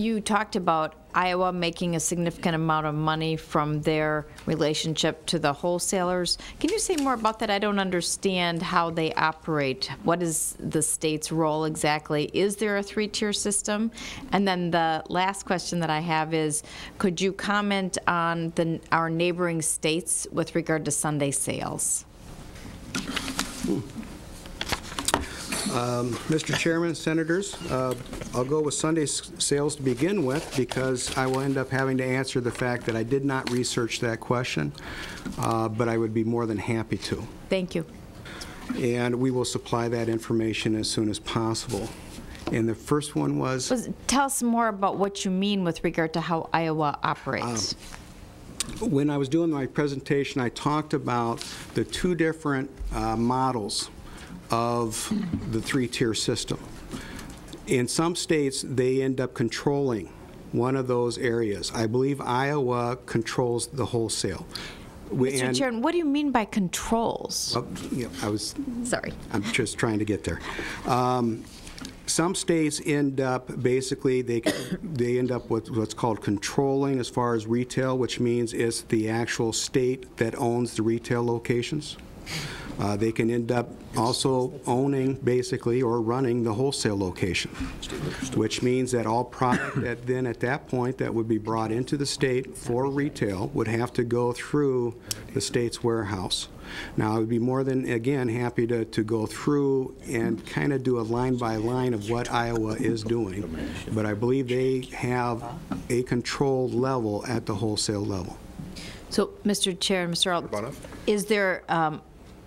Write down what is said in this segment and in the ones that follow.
You talked about Iowa making a significant amount of money from their relationship to the wholesalers. Can you say more about that? I don't understand how they operate. What is the state's role exactly? Is there a three-tier system? And then the last question that I have is, could you comment on our neighboring states with regard to Sunday sales? Mr. Chairman, Senators, I'll go with Sunday sales to begin with because I will end up having to answer the fact that I did not research that question, but I would be more than happy to. Thank you. And we will supply that information as soon as possible. And the first one was? Tell us more about what you mean with regard to how Iowa operates. When I was doing my presentation, I talked about the two different models of the three-tier system. In some states, they end up controlling one of those areas. I believe Iowa controls the wholesale. Mr. Chairman, what do you mean by controls? Yeah, Sorry. I'm just trying to get there. Some states end up, basically, they end up with what's called controlling as far as retail, which means it's the actual state that owns the retail locations. They can end up also owning, basically, or running the wholesale location, which means that all product that then at that point that would be brought into the state for retail would have to go through the state's warehouse. Now, I would be more than, again, happy to go through and kind of do a line by line of what Iowa is doing, but I believe they have a control level at the wholesale level. So, Mr. Chair and Mr. Alt, is there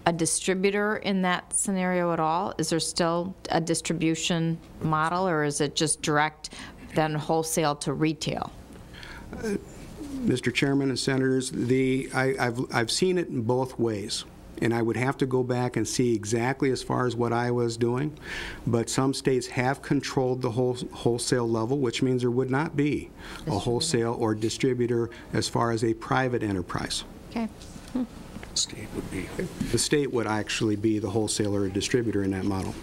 a distributor in that scenario at all? Is there still a distribution model, or is it just direct, then wholesale to retail? Mr. Chairman and Senators, I've seen it in both ways, and I would have to go back and see exactly as far as what Iowa is doing, but some states have controlled the wholesale level, which means there would not be a wholesale or distributor as far as a private enterprise. Okay. The state would actually be the wholesaler or distributor in that model.